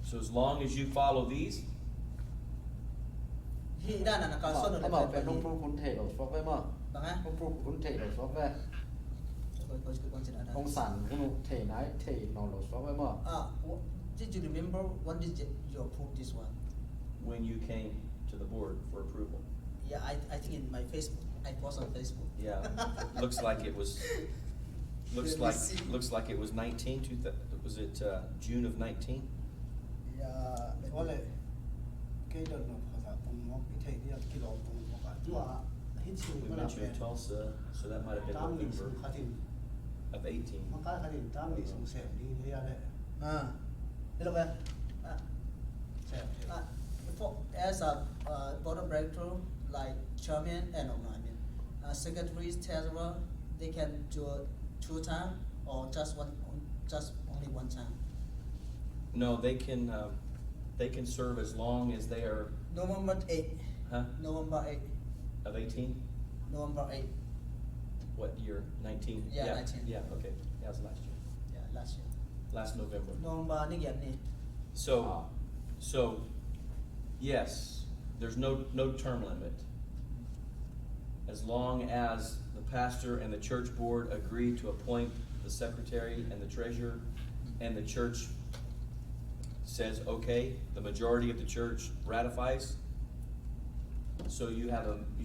So as long as you follow these, Hi dan na ka so no le Ama pe pe nong pru kun thei lo swak ve ma. Bang ha. Nong pru kun thei lo swak ve. Ko consider that. Ong san kun thei nai thei no lo swak ve ma. Did you remember when did you approve this one? when you came to the board for approval. Yeah, I think in my Facebook. I post on Facebook. Yeah, looks like it was, Let me see. looks like it was 19, was it June of 19? Yeah. có lẽ cái đợt nó phải là cùng một cái thể hiện cái độ cùng một cái chua hít We xương nó làm mentioned Tulsa, so that might have been tám nghìn November xương khá thìn of 18. mà cái khá thìn tám nghìn xương xẻo đi thế à đấy Thế là vậy. xẻo As a board of director, like chairman and secretary, treasurer, they can do it 2 times or just only 1 time. No, they can serve as long as they are, November 8. huh, November 8. of 18? November 8. What year? 19? Yeah, 19. Yeah, okay, that was last year, Yeah, last year. last November. November ni yan ni. So, yes, there's no term limit. As long as the pastor and the church board agree to appoint the secretary and the treasurer, and the church says, okay, the majority of the church ratifies. So you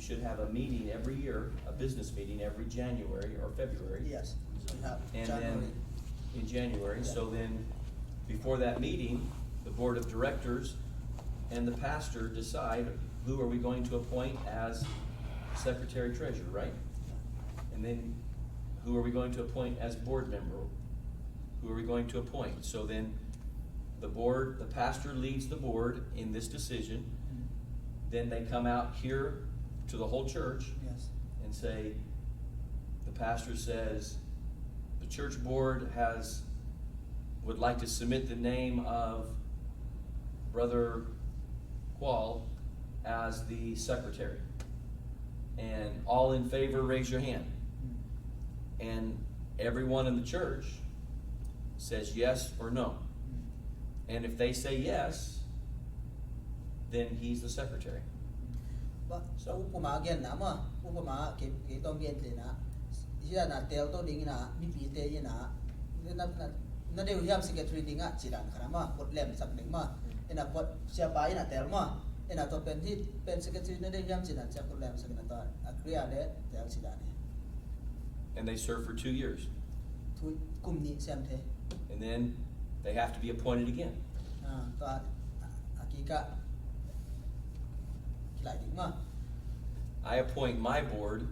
should have a meeting every year, a business meeting every January or February. Yes, we have And January. then, in January, Yeah. so then, before that meeting, the board of directors and the pastor decide who are we going to appoint as secretary treasurer, right? And then, who are we going to appoint as board member? Who are we going to appoint? So then, the pastor leads the board in this decision. Then they come out here to the whole church Yes. and say, the pastor says, the church board would like to submit the name of Brother Qual as the secretary. And all in favor, raise your hand. And everyone in the church says yes or no. And if they say yes, then he's the secretary. So upama again na mo, upama ke tong gen le na. Sia na tel to ding na, mi pi te na. Na de yam secretary ding a chiran khara ma, pot lem sak ding ma. Ena pot sia pa ina tel ma. Ena to pen secretary na de yam chiran sak pot lem sak na ta. Akria de tel chiran ni. And they serve for 2 years. Tu kum ni sem the. And then they have to be appointed again. To akika kilai ding ma. I appoint my board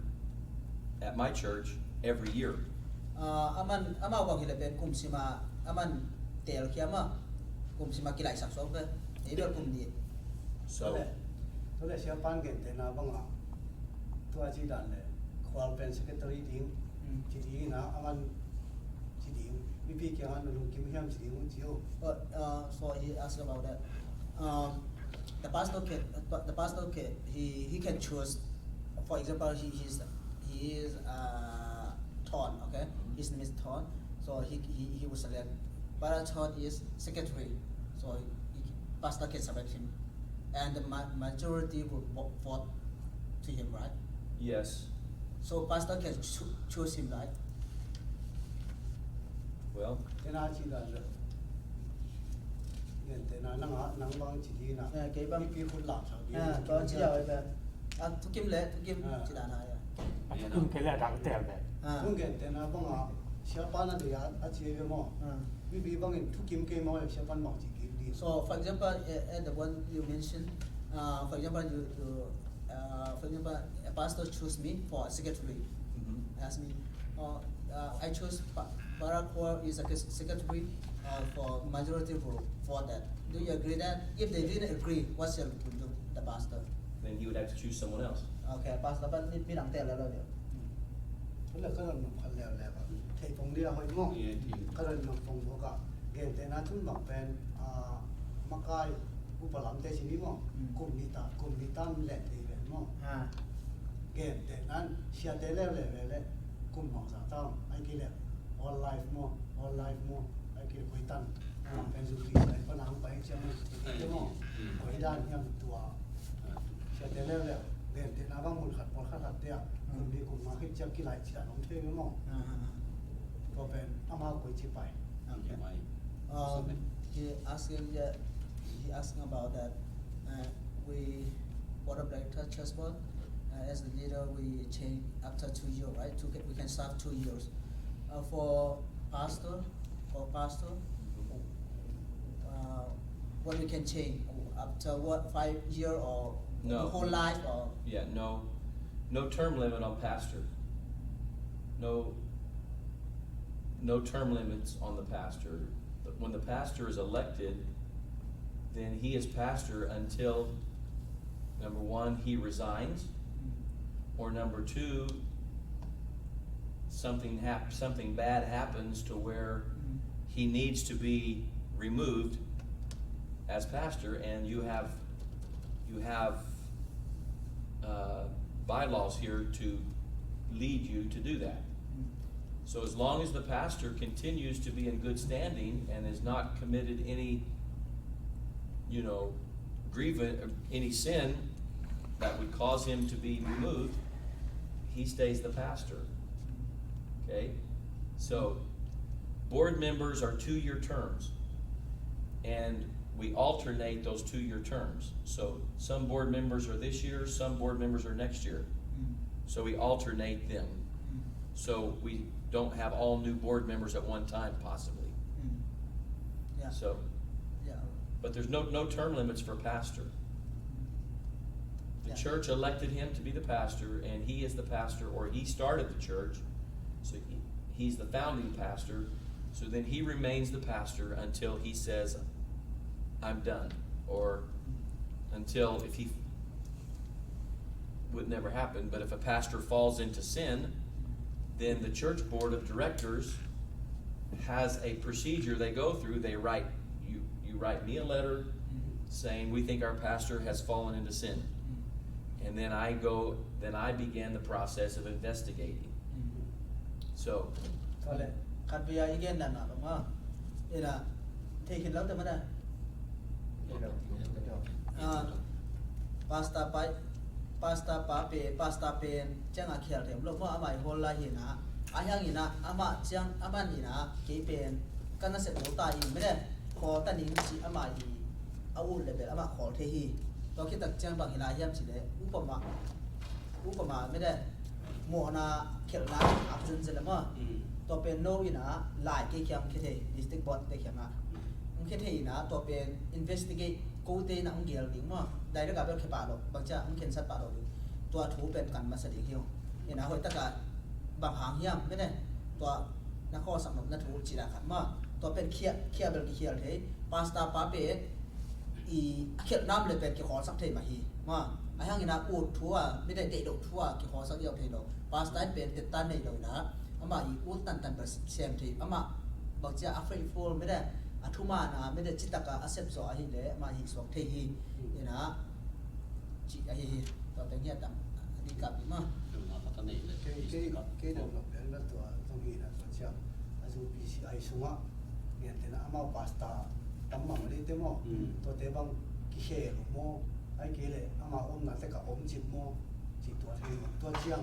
at my church every year. Aman wang hila pen kum sima aman tel kiama kum sima kilai sak so pe. Idol kum ni. So, tôi lại sẽ ban kiện thế nào bằng à tôi chỉ đàn này khoa bên secretary tiếng chỉ đi na anh chỉ đi vì vì cái anh luôn kiếm hiểm chỉ đi muốn chịu But so he asked about that. The pastor can he can choose. For example, he is Ton. Okay, his name is Ton. So he will select. But Ton is secretary. So pastor can select him, and the majority will vote to him, right? yes, So pastor can choose him, right? well, thế nào chỉ đàn rồi hiện thế nào năng bằng chỉ đi na Cái bằng vì phun làm sao đi có chỉ đạo về thu kim lệ thu kim chỉ đạo này. Tung cái là đáng tiền đấy. không kiện thế nào bằng à sẽ ban là để à chỉ về mò vì vì bằng hiện thu kiếm cái mò sẽ ban mò chỉ kiếm đi So, for example, at the one you mentioned, for example, for example, a pastor choose me for secretary. Ask me, I choose Barakwa is a secretary for majority rule for that. Do you agree that? If they didn't agree, what shall we do? The pastor. then he would have to choose someone else. Okay, pastor, but mi đẳng tiền là đâu nhỉ? thế là cái lần phần lèo lèo thầy phong đi hồi mò cái lần phong vô cả hiện thế nào thun bằng pen mắc cái u bảo làm thế chỉ đi mò cùng đi tam lẹn thì lẹn mò hiện thế nào sẽ thế lèo lèo cùng mò giả tao anh kia lèo all life mò ai kia quay tan pen du lịch này có nào phải xem thế mà quay ra nhầm tua sẽ thế nào là để thế nào bang một khát đấy cùng đi cùng mà khi chắc cái lại chỉ là nông thế mà có vẻ ama quay chỉ phải He asking about that. We board of director church board as the leader we change after 2 years, right? We can serve 2 years. For pastor, what we can change after what 5 year or No. the whole life or Yeah, no term limit on pastor. No term limits on the pastor. But when the pastor is elected, then he is pastor until, number one, he resigns, or number two, something bad happens to where he needs to be removed as pastor, and you have bylaws here to lead you to do that. So as long as the pastor continues to be in good standing and has not committed any, any sin that would cause him to be removed, he stays the pastor. Okay? So, board members are 2-year terms, and we alternate those 2-year terms. So some board members are this year, some board members are next year. So we alternate them. So we don't have all new board members at one time, possibly. Yeah. So, Yeah. but there's no term limits for pastor. The Yeah. church elected him to be the pastor, and he is the pastor, or he started the church, so he's the founding pastor. So then he remains the pastor until he says, I'm done, or until, if he, would never happen, but if a pastor falls into sin, then the church board of directors has a procedure they go through. They write, you write me a letter saying, we think our pastor has fallen into sin. And then I began the process of investigating. So, Correct. Can be again then, take it out the matter. Pasta pape chẳng à khéo thêm lúc mà amai hol la hina ayang ina ama chẳng aman ina ke pen kana se to ta in mede kho ta ning chi ama hi au level ama kho the hi to ki tak chang bang ila yam chi le upama mede mo na khel na option je lama to pen no ina lai ke kyam ke the district board te kyam na ke the ina to pen investigate cô tê nặng gel đi mà đây nó gặp được cái bà đó bằng cha ông kiến sát bà đó tua thú bên cạnh mà sẽ đi hiểu thì nó hồi tất cả bằng hàng hiểm thế này tua nó kho sản phẩm nó thú chỉ là khẩn mà tua bên kia bên kia thế pasta pape i kia nam lên bên kia khó sắc thế mà hi mà ai hàng nó uột thú àไม่ได้เด็ดthú à kia khó sắc nhiều thế đó pasta bênติดตันในเลยนะอามาอีอุดตันเสียมทีอามาbằng cha afraid fall ไม่ได้athuma na me de chitaka accept so ahi le ma hi sok the hi ina chi ahi to te nya tam di ka bi ma cái đầu lọc đến là tuổi trong khi là tuổi trẻ azu BCI suma hiện tại là ama pasta tắm mắm đi thế mà tôi thấy bằng cái khe mo ai kia lệ ama là tất cả chip mo chỉ tuổi thì tuổi trẻ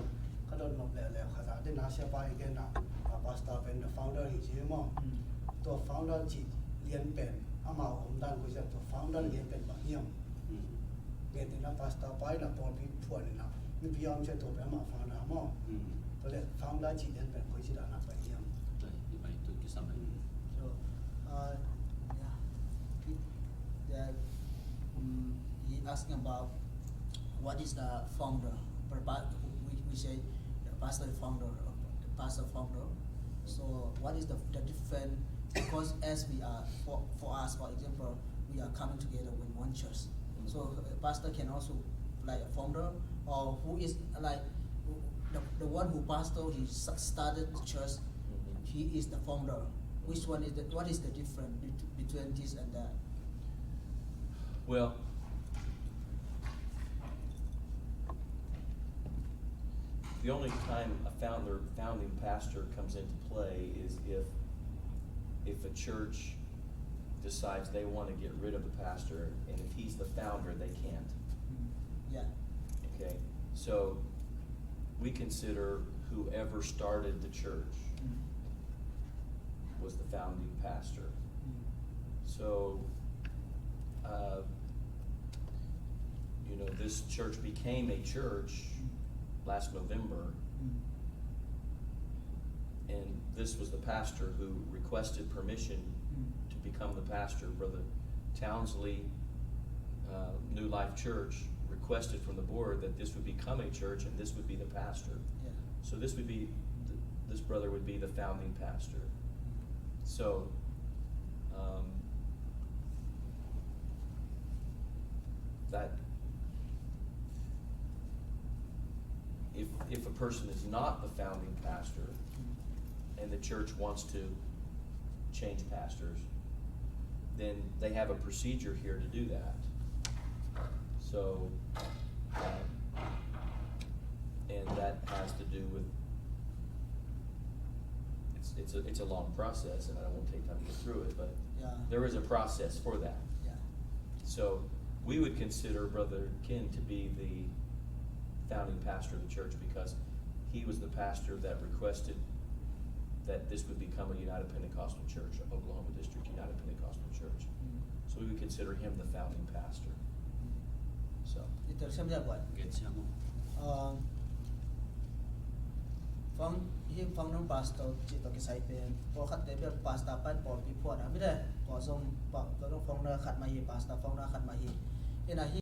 cái đầu lọc lẹ khá là đến nasi apa cái na pasta bên founder hi chứ mà tôi founder chỉ liên pen ama đan của giờ tôi founder liên pen bằng nhiều cái thì nó pasta pai là bỏ đi thuần là nhưng bây giờ sẽ tôi phải mà founder mà tôi lại founder chỉ liên pen của chỉ là nạp bằng nhiều so yeah he asking about what is the founder we say the pastor founder so what is the different because as we are for us for example we are coming together with one church so pastor can also like a founder or who is like the one who pastor he started the church he is the founder which one is what is the difference between this and that well, the only time a founding pastor comes into play is if a church decides they want to get rid of the pastor, and if he's the founder, they can't. Yeah. Okay, so we consider whoever started the church was the founding pastor. So, you know, this church became a church last November, and this was the pastor who requested permission to become the pastor. Brother Townsley, New Life Church, requested from the board that this would become a church and this would be the pastor. Yeah. So this would be, this brother would be the founding pastor. So, that, if a person is not the founding pastor and the church wants to change pastors, then they have a procedure here to do that. So, and that has to do with, it's a long process, and I won't take time to go through it, but Yeah. there is a process for that. Yeah. So we would consider Brother Kin to be the founding pastor of the church because he was the pastor that requested that this would become a United Pentecostal Church, Oklahoma District United Pentecostal Church. So we would consider him the founding pastor. So, Itu xem ra vậy. Phong nông pastor chỉ có cái sai bên, có khát để biết pastor pan bỏ bị phốt à,ไม่ได้ có xong bỏ có phong nó khát mà hi pastor phong nó khát mà hi, cái này